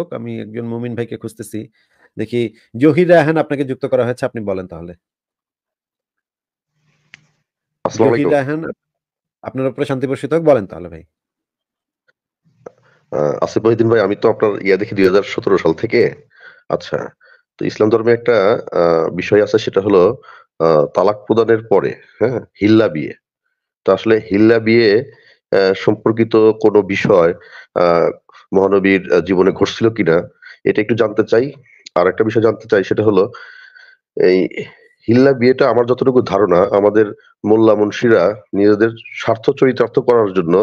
হোক, আমি একজন মুমিন ভাইকে খুঁজতেছি। দেখি জহির রায়হান আপনাকে যুক্ত করা হয়েছে, আপনি বলেন তাহলে। আসসালামু জহির আলাইকুম। রায়হান, আপনার উপরে শান্তি বর্ষিত হোক, বলেন তাহলে ভাই। আসিফ মহিউদ্দিন ভাই, আমি তো আপনার ইয়া দেখি 2017 সাল থেকে। আচ্ছা, তো ইসলাম ধর্মে একটা বিষয় আছে, সেটা হলো তালাক প্রদানের পরে, হ্যাঁ, হিল্লা বিয়ে। তো আসলে হিল্লা বিয়ে সম্পর্কিত কোনো বিষয় মহানবীর জীবনে ঘটছিল কিনা এটা একটু জানতে চাই। আর একটা বিষয় জানতে চাই, সেটা হলো এই হিল্লা বিয়েটা আমার যতটুকু ধারণা, আমাদের মোল্লা মুন্সিরা নিজেদের স্বার্থ চরিতার্থ করার জন্য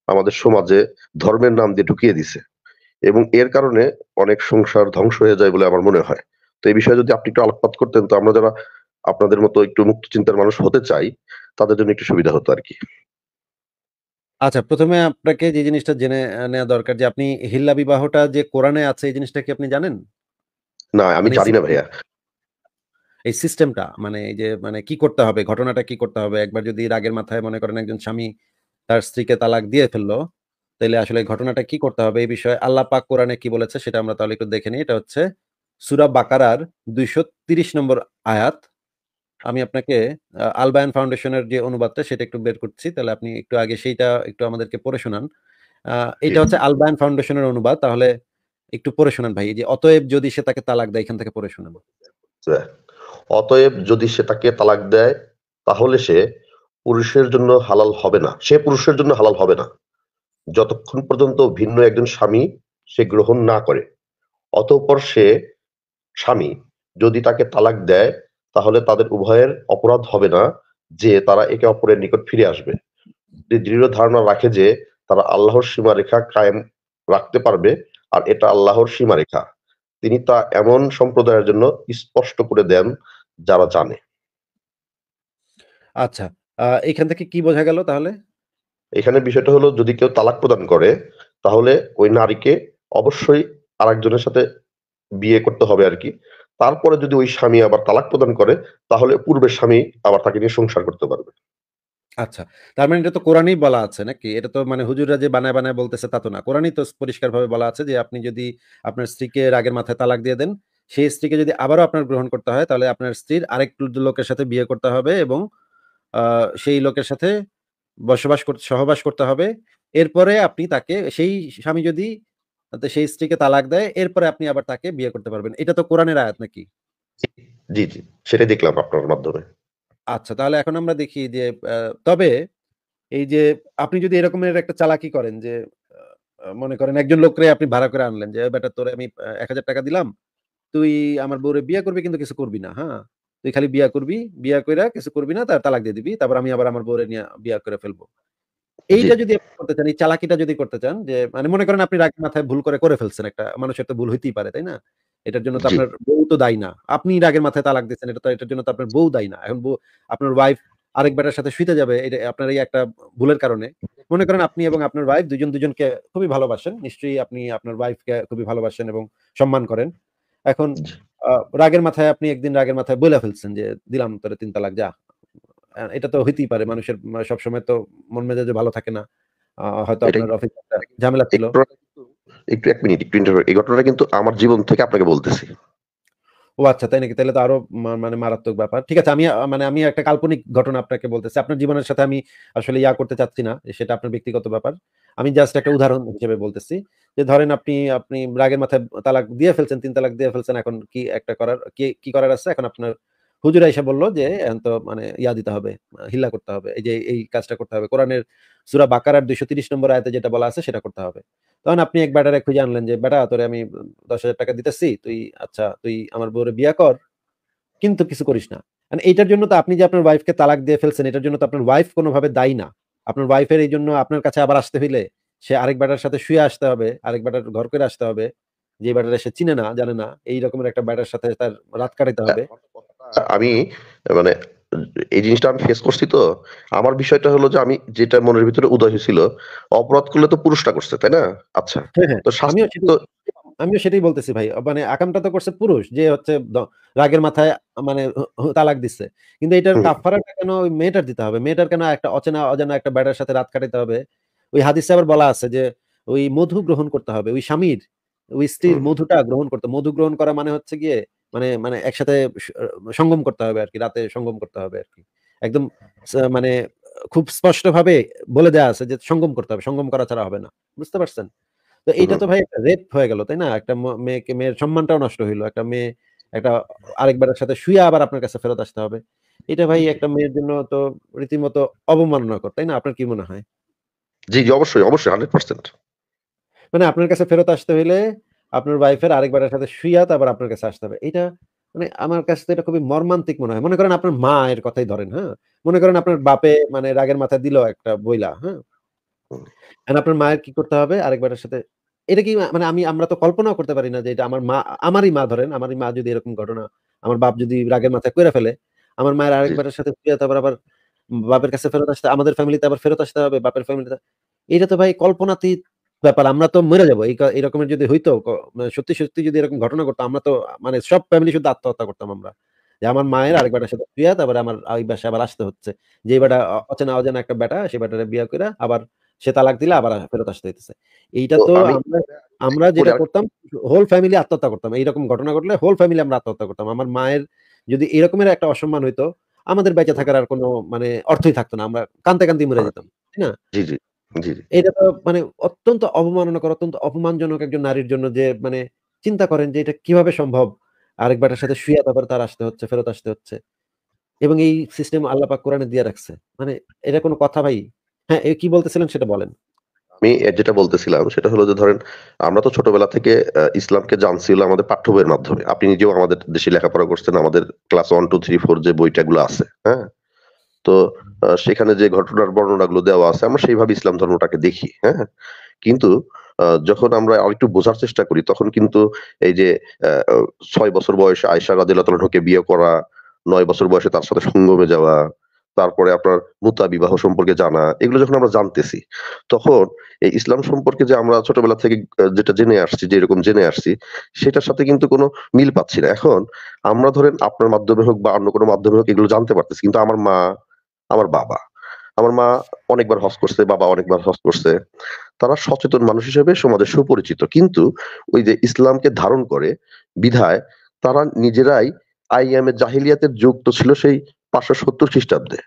আমাদের সমাজে ধর্মের নাম দিয়ে ঢুকিয়ে দিছে, এবং এর কারণে অনেক সংসার ধ্বংস হয়ে যায় বলে আমার মনে হয়। তো এই বিষয়ে যদি আপনি একটু আলোকপাত করতেন, তো আমরা যারা আপনাদের মতো একটু মুক্ত চিন্তার মানুষ হতে চাই, তাদের জন্য একটু সুবিধা হতো আর কি। আচ্ছা, ১ম এ আপনাকে যে জিনিসটা জেনে নেয়া দরকার যে আপনি হিল্লা বিবাহটা যে কোরআনে আছে এই জিনিসটা কি আপনি জানেন? না, আমি মানে জানি না ভাইয়া। এই সিস্টেমটা মানে এই যে মানে কি করতে হবে, ঘটনাটা কি করতে হবে? একবার যদি রাগের মাথায় মনে করেন একজন স্বামী তার স্ত্রীকে তালাক দিয়ে ফেললো, তাইলে আসলে ঘটনাটা কি করতে হবে এই বিষয়ে আল্লাহ পাক কোরআনে কি বলেছে সেটা আমরা তাহলে একটু দেখে নিই। এটা হচ্ছে সূরা বাকারার ২৩০ নম্বর আয়াত। আমি আপনাকে আল বায়ান ফাউন্ডেশনের যে অনুবাদটা সেটা একটু বের করছি। তাহলে আপনি একটু আগে সেইটা একটু আমাদেরকে পড়ে শোনান। আ জি, এটা হচ্ছে আল বায়ান ফাউন্ডেশনের অনুবাদ। তাহলে একটু পড়ে শোনান ভাই। এই যে অতএব যদি সে তাকে তালাক দেয়, এখান থেকে পড়ে শোনান। আচ্ছা। অতএব যদি সে তাকে তালাক দেয়, তাহলে সে পুরুষের জন্য হালাল হবে না, সে পুরুষের জন্য হালাল হবে না, যতক্ষণ পর্যন্ত ভিন্ন একজন স্বামী সে গ্রহণ না করে। অতঃপর সে স্বামী যদি তাকে তালাক দেয়, তাহলে তাদের উভয়ের অপরাধ হবে না যে তারা একে অপরের নিকট ফিরে আসবে। যদি দৃঢ় ধারণা রাখে যে তারা আল্লাহর সীমারেখা কায়েম রাখতে পারবে, আর এটা আল্লাহর সীমারেখা, তিনি তা এমন সম্প্রদায়ের জন্য স্পষ্ট করে দেন যারা জানে। আচ্ছা। এখান থেকে কি বোঝা গেল তাহলে? এখানে বিষয়টা হলো, যদি কেউ তালাক প্রদান করে, তাহলে ওই নারীকে অবশ্যই আরেকজনের সাথে বিয়ে করতে হবে আরকি। তারপরে যদি ওই স্বামী আবার তালাক প্রদান করে, তাহলে পূর্বের স্বামী আবার তাকে নিয়ে সংসার করতে পারবে। আচ্ছা। তার মানে এটা তো কোরআনেই বলা আছে নাকি? এটা তো মানে হুজুররা যে বানায়, বানায় বলতেছে তা তো না। কোরআনেই তো পরিষ্কারভাবে বলা আছে যে আপনি যদি আপনার স্ত্রীকে রাগের মাথায় তালাক দিয়ে দেন, সেই স্ত্রীকে যদি আবারও আপনার গ্রহণ করতে হয় তাহলে আপনার স্ত্রীর আরেক লোকের সাথে বিয়ে করতে হবে এবং আ সেই লোকের সাথে সহবাস করতে হবে। এরপরে আপনি তাকে সেই স্বামী যদি সেই স্ত্রীকে তালাক দেয়, এরপরে আপনি আবার তাকে বিয়ে করতে পারবেন। এটা তো কোরআনের আয়াত নাকি? জি, জি। সেটাই দেখলাম আপনার মাধ্যমে। আচ্ছা, তাহলে এখন আমরা দেখি যে আ তবে এই যে আপনি যদি এরকমের একটা চালাকি করেন যে আ মনে করেন একজন লোকরে আপনি ভাড়া করে আনলেন যে, "বেটা তোরে আমি ৳১,০০০ দিলাম। তুই আমার বউরে বিয়ে করবি কিন্তু কিছু করবি না, হ্যাঁ? তুই খালি বিয়া করবি, বিয়া কইরা কিছু করবি না, তার তালাক দিয়ে দিবি। তারপর আমি আবার আমার বউরে নিয়া বিয়া করে ফেলবো।" জি, এইটা যদি আপনি করতে চান, এই চালাকিটা যদি করতে চান যে মানে মনে করেন আপনি রাগের মাথায় ভুল করে ফেলছেন একটা মানুষের তো ভুল হইতেই পারে, তাই না? এটার জন্য তো জি, আপনার বউ তো দায়ী না। আপনি রাগের মাথায় তালাক দিচ্ছেন, এটার জন্য তো আপনার বউ দায়ী না। এখন আপনার ওয়াইফ আরেক বেটার সাথে শুইতে যাবে এটা আপনার এই একটা ভুলের কারণে। মনে করেন আপনি এবং আপনার ওয়াইফ দুজনকে খুবই ভালোবাসেন। নিশ্চয়ই আপনি আপনার ওয়াইফকে খুবই ভালোবাসেন এবং সম্মান করেন। এখন জি। আ রাগের মাথায় আপনি একদিন রাগের মাথায় বইলা ফেলছেন যে, "দিলাম তোরে ৩ তালাক যা।" এটা তো হইতেই পারে। মানুষের সবসময় তো মন মেজাজে ভালো থাকে না। হয়তো এটা আপনার অফিসে একটা ঝামেলা এই ছিল। ঘটনাটা কিন্তু, একটু ১ মিনিট একটু এই ঘটনাটা কিন্তু আমার জীবন থেকে আপনাকে বলতেছি। ও আচ্ছা, তাই নাকি? তাইলে তো আরো মানে মারাত্মক ব্যাপার। ঠিক আছে, আমি একটা কাল্পনিক ঘটনা আপনাকে বলতেছি। আপনার জীবনের সাথে আমি আসলে করতে চাচ্ছি না। সেটা আপনার ব্যক্তিগত ব্যাপার। আমি জাস্ট একটা উদাহরণ হিসেবে বলতেছি। যে ধরেন আপনি রাগের মাথায় তালাক দিয়ে ফেলছেন, ৩ তালাক দিয়ে ফেলছেন। এখন কি একটা করার কি করার আছে? এখন আপনার হুজুর আইসা বলল যে এখন তো মানে দিতে হবে, হিল্লা করতে হবে। এই যে এই কাজটা করতে হবে। কোরআনের সূরা বাকারার ২৩০ নম্বর আয়াতে যেটা বলা আছে সেটা করতে হবে। তখন আপনি এক বেটারে খুঁজে আনলেন যে, "বেটা তোরে আমি ৳১০,০০০ দিতেছি। তুই আমার বউরে বিয়া কর। কিন্তু কিছু করিস না।" মানে এইটার জন্য তো আপনি যে আপনার ওয়াইফকে তালাক দিয়ে ফেলছেন, এটার জন্য তো আপনার ওয়াইফ কোনভাবে দায়ী না। আপনার ওয়াইফের এইজন্য আপনার কাছে আবার আসতে হইলে সে আরেক বেটার সাথে শুয়ে আসতে হবে, আরেক বেটার ঘর করে আসতে হবে। যে বেটারে সে চিনে না, জানে না। এই রকমের একটা বেটার সাথে তার রাত কাটাইতে হবে। আমি মানে এই জিনিসটা আমি ফেস করছি তো। আমার বিষয়টা হলো যে, আমি যেটা মনের ভিতরে উদয় হয়েছিল, অপরাধ করলে তো পুরুষটা করছে, তাই না? আচ্ছা। হ্যাঁ, হ্যাঁ। তো শাস্তি তো আমিও সেটাই বলতেছি ভাই। মানে আকামটা তো করছে পুরুষ। যে হচ্ছে রাগের মাথায় মানে তালাক দিচ্ছে। কিন্তু এটার হুম, কাফারাটা কেন ওই মেয়েটার দিতে হবে? মেয়েটার কেন একটা অজানা একটা বেড়ার সাথে রাত কাটাইতে হবে? ওই হাদিসে আবার বলা আছে যে ওই মধু গ্রহণ করতে হবে। ওই স্বামীর ওই স্ত্রীর মধুটা গ্রহণ করতে, মধু গ্রহণ করা মানে হচ্ছে গিয়ে মানে মানে একসাথে সঙ্গম করতে হবে আরকি, রাতে সঙ্গম করতে হবে আরকি। একদম মানে খুব স্পষ্টভাবে বলে দেয়া আছে যে সঙ্গম করতে হবে। সঙ্গম করা ছাড়া হবে না। বুঝতে পারছেন? তো এইটা হুম, তো ভাই একটা রেপ হয়ে গেল, তাই না? একটা মেয়ের সম্মানটাও নষ্ট হইল। একটা মেয়ে একটা আরেকবারের সাথে শুইয়া আবার আপনার কাছে ফেরত আসতে হবে। এটা ভাই জি। একটা মেয়ের জন্য তো রীতিমতো অবমাননাকর, তাই না? আপনার কি মনে হয়? জি, জি, অবশ্যই, অবশ্যই 100%। মানে আপনার কাছে ফেরত আসতে হইলে আপনার ওয়াইফের আরেকবারের সাথে শুইয়া তারপর আপনার কাছে আসতে হবে। এইটা মানে আমার কাছে তো এটা খুবই মর্মান্তিক মনে হয়। মনে করেন আপনার মায়ের কথাই ধরেন, হ্যাঁ? মনে করেন আপনার বাপে মানে রাগের মাথায় দিল একটা বইলা, হ্যাঁ? হুম, এখন আপনার মায়ের কি করতে হবে? আরেকবারের সাথে এটা কি মানে আমরা তো কল্পনাও করতে পারি না যে এটা আমার মা, আমারই মা ধরেন, আমারই মা যদি এরকম ঘটনা আমার বাপ যদি রাগের মাথায় কইরা ফেলে, আমার মায়ের জি, আরেকবারের সাথে শুইয়া তারপর আবার বাপের কাছে ফেরত আসতে, আমাদের ফ্যামিলিতে আবার ফেরত আসতে হবে, বাপের ফ্যামিলিতে। এটা তো ভাই কল্পনাতীত ব্যাপার। আমরা তো মইরা যাবো। এরকমের যদি হইতো মানে সত্যি, সত্যি যদি এরকম ঘটনা ঘটতো আমরা তো মানে সব ফ্যামিলি শুদ্ধ আত্মহত্যা করতাম আমরা। যে আমার মায়ের জি, আরেক বেটার সাথে শুইয়া তারপরে আমার ওই বাসায় আবার আসতে হচ্ছে। যেই বেটা অচেনা অজানা একটা বেটা, সে বেটারে বিয়া কইরা আবার সে তালাক দিলে আবার ফেরত আসতে হইতেছে। এইটা তো তো আমি আমরা আমরা করে যেটা করতাম হোল ফ্যামিলি আত্মহত্যা করতাম। এইরকম ঘটনা ঘটলে হোল ফ্যামিলি আমরা আত্মহত্যা করতাম। আমার মায়ের যদি এরকমের একটা অসম্মান হইতো, আমাদের বেঁচে হুম, থাকার আর কোনো মানে অর্থই থাকতো না। আমরা কানতে, কানতেই মরে আ যেতাম। তাই না? জি, জি, জি, জি। এটা তো মানে অত্যন্ত অবমাননাকর, অত্যন্ত অপমানজনক একজন নারীর জন্য যে মানে চিন্তা করেন যে এটা কিভাবে সম্ভব? আরেক বেটার সাথে শুইয়া তারপরে তার আসতে হচ্ছে, ফেরত আসতে হচ্ছে। এবং এই সিস্টেম আল্লাহ পাক কোরআনে দিয়া রাখছে। মানে এটা কোন কথা ভাই? হ্যাঁ, কি বলতেছিলেন সেটা বলেন। আমি যেটা বলতেছিলাম সেটা হলো যে ধরেন আমরা তো ছোটবেলা থেকে ইসলামকে জানছি হলো আমাদের পাঠ্য বইয়ের মাধ্যমে। আপনি নিজেও আমাদের দেশে লেখাপড়া করছেন। আমাদের ক্লাস 1, 2, 3, 4 যে বইটাগুলো আছে, হ্যাঁ? তো সেখানে যে ঘটনার বর্ণনাগুলো দেওয়া আছে আমরা সেইভাবে ইসলাম ধর্মটাকে দেখি, হ্যাঁ? কিন্তু যখন আমরা আরেকটু বোঝার চেষ্টা করি তখন কিন্তু এই যে ৬ বছর বয়সে আয়েশা রাদিয়াল্লাহু তাআলাকে বিয়ে করা, ৯ বছর বয়সে তার সাথে সঙ্গমে যাওয়া, তারপরে আপনার মুতা বিবাহ সম্পর্কে জানা, এগুলো যখন আমরা জানতেছি, তখন এই ইসলাম সম্পর্কে যে আমরা ছোটবেলা থেকে যেটা জেনে আসছি, যে এরকম জেনে আসছি, সেটার সাথে কিন্তু কোনো মিল পাচ্ছি না। এখন আমরা ধরেন আপনার মাধ্যমে হোক বা অন্য কোনো মাধ্যমে হোক এগুলো জানতে পারতেছি। কিন্তু আমার মা, আমার বাবা, আমার মা অনেকবার হজ করছে, বাবা অনেকবার হজ করছে। তারা সচেতন মানুষ হিসেবে সমাজে সুপরিচিত। কিন্তু ওই যে ইসলামকে ধারণ করে বিধায় তারা নিজেরাই আইয়ামে জাহিলিয়াতের যুগ তো ছিল সেই ৫৭০ খ্রিস্টাব্দে।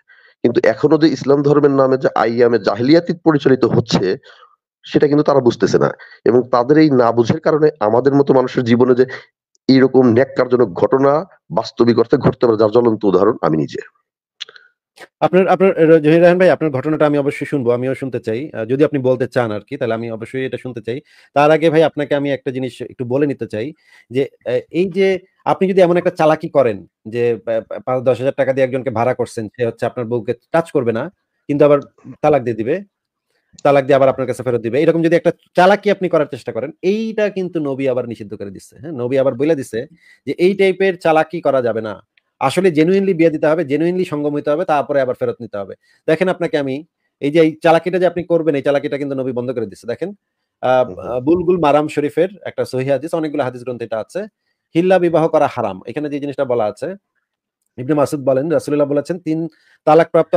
কিন্তু এখনো যে ইসলাম ধর্মের নামে যে আইয়ামে জাহিলিয়াতি পরিচালিত হচ্ছে সেটা কিন্তু তারা বুঝতেছে না। এবং তাদের এই না বুঝার কারণে আমাদের মতো মানুষের জীবনে যে এইরকম ন্যাক্কারজনক ঘটনা বাস্তবিক অর্থে ঘটতে পারে যার জ্বলন্ত উদাহরণ আমি নিজে। আপনার আপনার জহির রায়হান ভাই আপনার ঘটনাটা আমি অবশ্যই শুনবো। আমিও শুনতে চাই। যদি আপনি বলতে চান আরকি তাহলে আমি অবশ্যই এটা শুনতে চাই। তার আগে ভাই আপনাকে আমি একটা জিনিস একটু বলে নিতে চাই যে এই যে আপনি যদি এমন একটা চালাকি করেন যে ৫-১০,০০০ টাকা দিয়ে একজনকে ভাড়া করছেন, সে হচ্ছে আপনার বউকে টাচ করবে না। কিন্তু আবার তালাক দিয়ে দিবে। তালাক দিয়ে আবার আপনার কাছে ফেরত দিবে। এরকম যদি একটা চালাকি আপনি করার চেষ্টা করেন, এইটা কিন্তু নবী আবার নিষিদ্ধ করে দিচ্ছে। হ্যাঁ? নবী আবার বইলা দিছে যে এই টাইপের চালাকি করা যাবে না। আসলে জেনুইনলি বিয়ে দিতে হবে, জেনুইনলি সঙ্গম হইতে হবে, তারপরে আবার ফেরত নিতে হবে। দেখেন আপনাকে আমি এই যে এই চালাকিটা যে আপনি করবেন, এই চালাকিটা কিন্তু নবী বন্ধ করে দিচ্ছে। দেখেন হু, হু, বুলবুল মারাম শরীফের একটা সহিহ হাদিস, অনেকগুলো হাদিস গ্রন্থে এটা আছে। হিল্লা বিবাহ করা হারাম। এখানে যে জিনিসটা বলা আছে ইবনে মাসুদ বলেন রাসূলুল্লাহ বলেছেন ৩ তালাকপ্রাপ্ত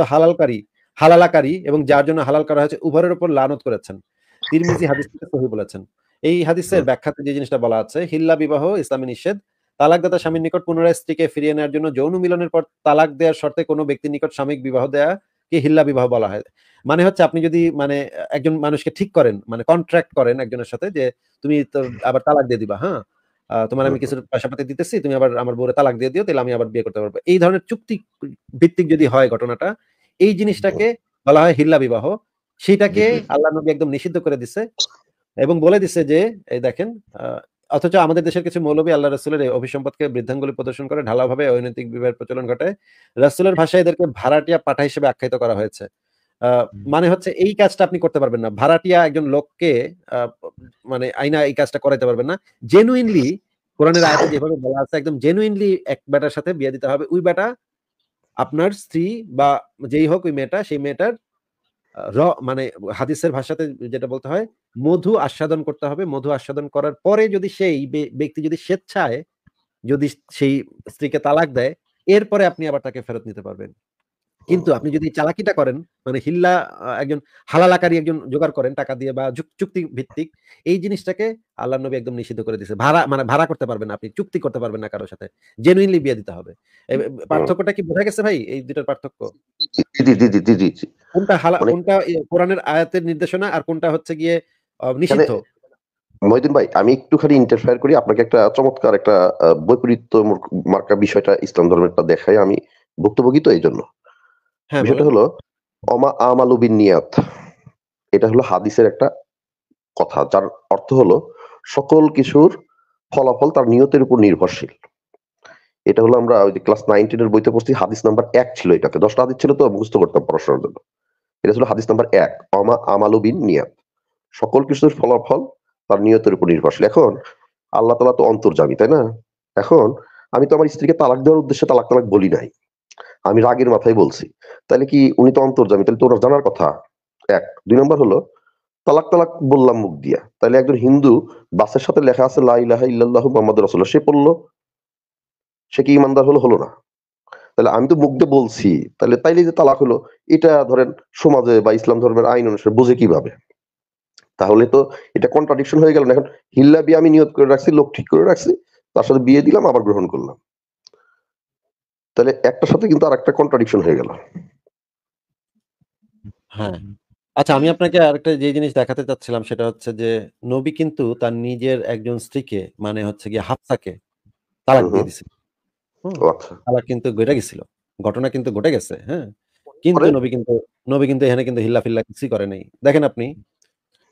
হালালাকারী এবং যার জন্য হালাল করা হয়েছে উভয়ের উপর লানত করেছেন। তিরমিজি হাদিসটিকে সহিহ বলেছেন। এই হু, হাদিসের ব্যাখ্যাতে যে জিনিসটা বলা আছে, হিল্লা বিবাহ ইসলামে নিষেধ। তালাকদাতা স্বামীর নিকট পুনরায় স্ত্রীকে ফিরিয়ে নেওয়ার জন্য যৌন মিলনের পর তালাক দেওয়ার শর্তে কোনো ব্যক্তির নিকট সাময়িক বিবাহ দেয়াকে হিল্লা বিবাহ বলা হয়। মানে হচ্ছে আপনি যদি মানে একজন মানুষকে ঠিক করেন, মানে কন্ট্রাক্ট করেন একজনের সাথে যে তুমি তোর আবার তালাক দিয়ে দিবা, হ্যাঁ? তোমার হু, আমি হু, কিছু পয়সা-পাতি দিতেছি, তুমি আবার আমার বউরে তালাক দিয়ে দিও, তাইলে আমি আবার বিয়ে করতে পারবো। এই ধরনের চুক্তি ভিত্তিক যদি হয় ঘটনাটা, এই হু, জিনিসটাকে বলা হয় হিল্লা বিবাহ। জি, সেটাকে জি। আল্লাহ নবী একদম নিষিদ্ধ করে দিছে এবং বলে দিছে যে, এই দেখেন আ অথচ আমাদের দেশের কিছু মৌলবি আল্লাহ রাসূলের এই অভিসম্পদকে বৃদ্ধাঙ্গুলি প্রদর্শন করে ঢালাওভাবে অনৈতিক বিবাহের প্রচলন ঘটায়। রাসূলের ভাষায় এদেরকে ভাড়াটিয়া পাঠা হিসেবে আখ্যায়িত করা হয়েছে। আ মানে হচ্ছে এই কাজটা আপনি করতে পারবেন না। ভাড়াটিয়া একজন লোককে আ মানে আইনা এই কাজটা করাইতে পারবেন না। জেনুইনলি কোরআনের আয়াতে যেভাবে বলা আছে একদম জেনুইনলি এক বেটার সাথে বিয়ে দিতে হবে। ওই বেটা আপনার স্ত্রী বা যেই হোক ওই মেয়েটা, সেই মেয়েটার র মানে হাদিসের ভাষাতে যেটা বলতে হয়, মধু আস্বাদন করতে হবে। মধু আস্বাদন করার পরে যদি সেই ব্যক্তি যদি স্বেচ্ছায় যদি সেই স্ত্রীকে তালাক দেয়, এরপরে আপনি আবার তাকে ফেরত নিতে পারবেন। কিন্তু আপনি যদি চালাকিটা করেন, মানে হিল্লা একজন হালাল আকারী একজন জোগাড় করেন টাকা দিয়ে বা চুক্তি ভিত্তিক, এই জিনিসটাকে আল্লাহর নবী একদম নিষিদ্ধ করে দিয়েছে। মানে ভাড়া করতে পারবেন না আপনি, চুক্তি করতে পারবেন না কারো সাথে। জেনুইনলি বিয়ে দিতে হবে। হুম। পার্থক্যটা কি বোঝা গেছে ভাই? এই ২ টার পার্থক্য? জি। মানে কোনটা কোরআনের আয়াতের নির্দেশনা আর কোনটা হচ্ছে গিয়ে এখানে নিষিদ্ধ? মহিউদ্দিন ভাই, আমি একটুখানি ইন্টারফেয়ার করি। আপনাকে একটা চমৎকার একটা বৈপরীত্য মার্কা বিষয়টা ইসলাম ধর্মেরটা দেখাই। আমি ভুক্তভোগী তো এইজন্য। হ্যাঁ, বিষয়টা বলেন। হলো অমা আমালু বিন্নিয়াত। এটা হলো হাদিসের একটা কথা। যার অর্থ হলো সকল কিছুর ফলাফল তার নিয়তের উপর নির্ভরশীল। এটা হলো আমরা ওই যে ক্লাস 9-10 এর বইতে পড়ছি, হাদিস নাম্বার ১ ছিল এটাতে। ১০ টা হাদিস ছিল তো মুখস্থ করতাম পড়াশোনার জন্য। এটা ছিল হাদিস নাম্বার ১, আমালু বিন-নিয়াত। সকল কিছুর ফলাফল তার নিয়তের উপর নির্ভরশীল। এখন আল্লাহ তাআলা তো অন্তর্যামী, তাই না? এখন আমি তো আমার স্ত্রীকে তালাক দেওয়ার উদ্দেশ্যে তালাক বলি নাই। আমি রাগের মাথায় বলছি। তাইলে কি উনি তো অন্তর্যামী, তাহলে তো ওনার জানার কথা। ১। ২ নাম্বার হলো তালাক বললাম মুখ দিয়া। তাইলে একজন হিন্দু বাসের সাথে লেখা আছে লা ইলাহা ইল্লাল্লাহু মুহাম্মাদুর রাসূলুল্লাহ, সে পড়ল। সে কি ঈমানদার হলো? হলো না। তাহলে আমি তো মুখ দিয়ে বলছি। তাইলে যে তালাক হলো, এটা ধরেন সমাজে বা ইসলাম ধর্মের আইন অনুসারে বোঝে কিভাবে? তাহলে তো এটা কন্ট্রাডিকশন হয়ে গেল না? এখন হিল্লা বিয়ে আমি নিয়ত করে রাখছি, লোক ঠিক করে রাখছি। তার সাথে বিয়ে দিলাম, আবার গ্রহণ করলাম। তাহলে একটার সাথে কিন্তু আরেকটা কন্ট্রাডিকশন হয়ে গেল। হ্যাঁ। আচ্ছা, আমি আপনাকে আরেকটা যে জিনিস দেখাতে চাচ্ছিলাম সেটা হচ্ছে যে নবী কিন্তু তার নিজের একজন স্ত্রীকে মানে হচ্ছে গিয়ে হাফসাকে তালাক হুম, হুম। দিয়ে দিছিল। হুম? ও আচ্ছা। তালাক কিন্তু ঘইটা গেছিল। ঘটনা কিন্তু ঘটে গেছে, হ্যাঁ? কিন্তু পরে নবী কিন্তু এখানে কিন্তু হিল্লা-ফিল্লা কিছুই করে নাই। দেখেন আপনি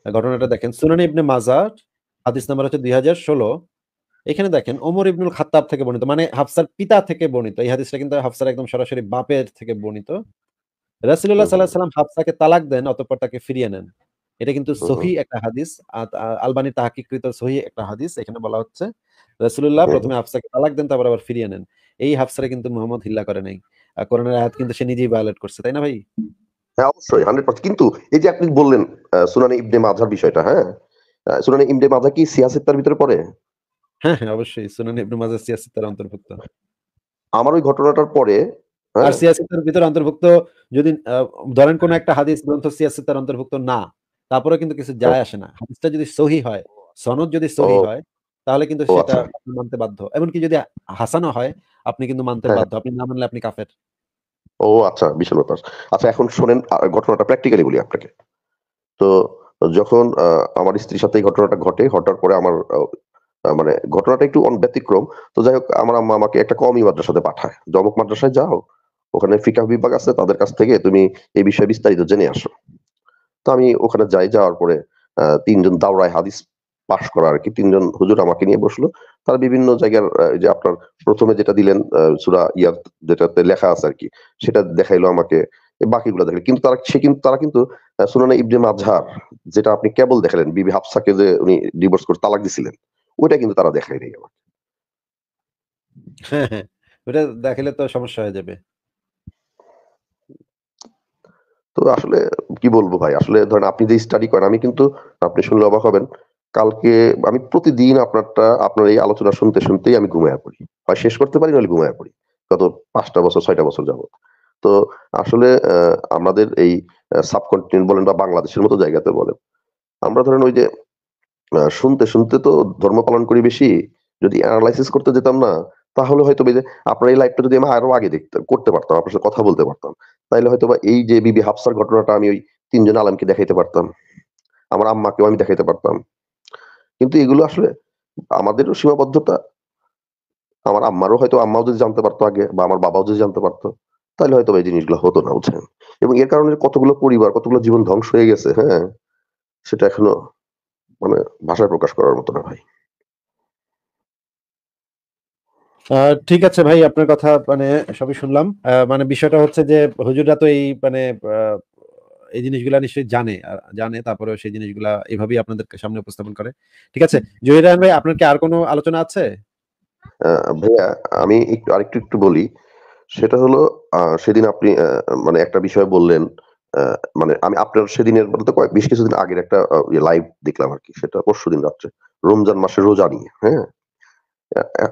ঘটনাটা দেখেন। সুনানে ইবনে মাজাহ হাদিস নাম্বার হচ্ছে ২০১৬। এখানে দেখেন ওমর ইবনুল খাত্তাব থেকে বর্ণিত। মানে হাফসার পিতা থেকে বর্ণিত। এই হাদিসটা কিন্তু হাফসার একদম সরাসরি বাপের থেকে বর্ণিত। রাসূলুল্লাহ হুম, হুম, সাল্লাল্লাহু আলাইহি ওয়াসাল্লাম হাফসাকে তালাক দেন, অতঃপর তাকে ফিরিয়ে নেন। এটা কিন্তু হুম, হুম, সহিহ একটা হাদিস। আলবানী তাহকিককৃত সহিহ একটা হাদিস। এখানে বলা হচ্ছে রাসূলুল্লাহ হুম, ১ম এ হাফসাকে তালাক দেন, তারপর আবার ফিরিয়ে নেন। এই হাফসারে কিন্তু মুহাম্মদ হিল্লা করে নাই। কোরআনের আয়াত কিন্তু সে নিজেই ভায়োলেট করছে। তাই না ভাই? হ্যাঁ, অবশ্যই 100%। কিন্তু এই যে আপনি বললেন সুনানে ইবনে মাজাহর বিষয়টা, হ্যাঁ? সুনানে ইবনে মাজাহ কি সিয়াসিত্তার ভিতরে পড়ে? হ্যাঁ, হ্যাঁ, অবশ্যই। সুনান ইবনে মাজাহ সিয়াসিত্তার অন্তর্ভুক্ত। আমার ওই ঘটনাটার পরে, আর হ্যাঁ? সিয়াসিত্তার ভিতরে অন্তর্ভুক্ত যদি ধরেন কোন একটা হাদিস গ্রন্থ সিয়াসিত্তার অন্তর্ভুক্ত না, তারপরেও কিন্তু কিছু হ্যাঁ। যায় আসে না। হাদিসটা যদি সহিহ হয়, সনদ যদি ও, সহিহ হয়, তাহলে কিন্তু ও সেটা আচ্ছা। আপনি মানতে বাধ্য। এমনকি যদি হাসানও হয়, আপনি কিন্তু মানতে হ্যাঁ, হ্যাঁ। বাধ্য। আপনি না মানলে আপনি কাফের। ও আচ্ছা, বিশাল ব্যাপার। আচ্ছা, এখন শোনেন ঘটনাটা প্র্যাকটিক্যালি বলি আপনাকে। তো যখন আমার স্ত্রীর সাথে এই ঘটনাটা ঘটে, ঘটার পরে আমার মানে ঘটনাটা একটু ব্যতিক্রম। তো যাই হোক, আমার আম্মা আমাকে একটা কওমি মাদ্রাসাতে পাঠায়। যে অমুক মাদ্রাসায় যাও, ওখানে ফিকহ বিভাগ আছে, তাদের কাছ থেকে তুমি এই বিষয়ে বিস্তারিত জেনে আসো। তো আমি ওখানে যাই। যাওয়ার পরে ৩ জন দাওরায়ে হাদিস পাস করা আরকি ৩ জন হুজুর আমাকে নিয়ে বসলো। তারা বিভিন্ন জায়গার এই যে আপনার ১ম এ যেটা দিলেন সূরা ইয়ার যেটাতে লেখা আছে আরকি, সেটা দেখাইলো আমাকে। বাকিগুলা দেখাইলো। কিন্তু তারা কিন্তু সুনানে ইবনে মাজাহ যেটা আপনি কেবল দেখালেন, বিবি হাফসাকে যে উনি ডিভোর্স করে তালাক দিছিলেন, ওইটা কিন্তু তারা দেখায় নাই আমাকে। হ্যাঁ, হ্যাঁ। ওটা দেখাইলে তো সমস্যা হয়ে যাবে। তো আসলে কি বলবো ভাই? আসলে ধরেন আপনি যে স্টাডি করেন, আমি কিন্তু আপনি শুনলে অবাক হবেন। কালকে আমি প্রতিদিন আপনার এই আলোচনা শুনতেই আমি ঘুমাইয়া পড়ি। হয় শেষ করতে পারি, নইলে ঘুমাইয়া পড়ি। গত ৫ টা বছর ৬ টা বছর যাবৎ। তো আসলে আমাদের এই সাবকন্টিনেন্ট বলেন বা বাংলাদেশের মতো জায়গাতে বলেন, আমরা ধরেন ওই যে শুনতে তো ধর্ম পালন করি বেশি। যদি এনালাইসিস করতে যেতাম না, তাহলে হয়তোবা এই যে আপনার এই লাইফটা যদি আমি আরো আগে করতে পারতাম, আপনার সাথে কথা বলতে পারতাম। তাইলে হয়তোবা এই যে বিবি হাফসার ঘটনাটা আমি ওই ৩ জন আলেমকে দেখাইতে পারতাম। আমার আম্মাকেও আমি দেখাইতে পারতাম। কিন্তু এগুলো আসলে আমাদেরও সীমাবদ্ধতা। আমার আম্মাও যদি জানতে পারতো আগে, বা আমার বাবাও যদি জানতে পারতো, তাইলে হয়তোবা এই জিনিসগুলো হতো না, বুঝছেন? এবং এর কারণে কতগুলো পরিবার, কতগুলো জীবন ধ্বংস হয়ে গেছে, হ্যাঁ? সেটা এখনো মানে ভাষায় প্রকাশ করার মতো না ভাই। আ ঠিক আছে ভাই, আপনার কথা মানে সবই শুনলাম। মানে বিষয়টা হচ্ছে যে হুজুররা তো এই মানে আ এই জিনিসগুলা নিশ্চয়ই জানে। জানে তারপরেও সেই জিনিসগুলা এভাবেই আপনাদের সামনে উপস্থাপন করে। ঠিক আছে। জহির রায়হান ভাই, আপনার কি আর কোন আলোচনা আছে? আ ভাইয়া, আমি আরেকটু বলি। সেটা হলো সেদিন আপনি মানে একটা বিষয় বললেন। আ মানে আমি আপনার সেদিনের বলতে বেশ কিছুদিন আগের একটা লাইভ দেখলাম আরকি। সেটা পরশুদিন রাত্রে। রমজান মাসের রোজা নিয়ে, হ্যাঁ?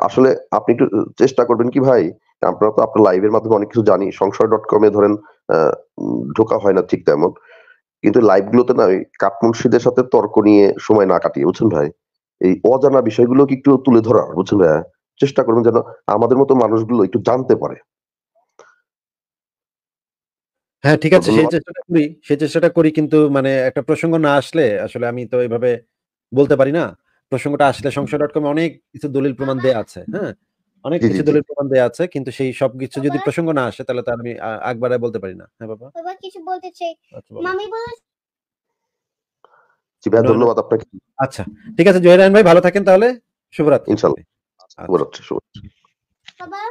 আসলে আপনি একটু চেষ্টা করবেন কি ভাই, আমরা তো আপনার লাইভের মাধ্যমে অনেক কিছু জানি। সংশয়.com এ ধরেন আ ঢোকা হয় না ঠিক তেমন। কিন্তু লাইভ গুলোতে না ওই কাঠমুনশিদের সাথে তর্ক নিয়ে সময় না কাটিয়ে, বুঝছেন ভাই? এই অজানা বিষয়গুলো কি একটু তুলে ধরার, বুঝছেন ভাইয়া? চেষ্টা করবেন যেন আমাদের মতো মানুষগুলো একটু জানতে পারে। হ্যাঁ, ঠিক তো আছে, ধন্যবাদ। সেই চেষ্টাটা করি, কিন্তু মানে একটা প্রসঙ্গ না আসলে আসলে আমি তো এভাবে বলতে পারি না। প্রসঙ্গটা আসলে সংশয়.com এ অনেক কিছু দলিল প্রমাণ দেয়া আছে। হ্যাঁ? অনেক জি, জি, কিছু জি। দলিল প্রমাণ দেয়া আছে। কিন্তু সেই সবকিছু যদি প্রসঙ্গ না আসে তাহলে তো আর আমি আগ বাড়ায় বলতে পারি না। হ্যাঁ, বাবা? বাবা কিছু বলতে চাই। আচ্ছা, বলেন। মামি বলে জি ভাইয়া, নয়ন ধন্যবাদ আপনাকে। আচ্ছা। ঠিক আছে, জহির রায়হান ভাই ভালো থাকেন তাহলে। শুভরাত্রি। ইনশাআল্লাহ। আচ্ছা। শুভরাত্রি, শুভরাত্রি। বাবা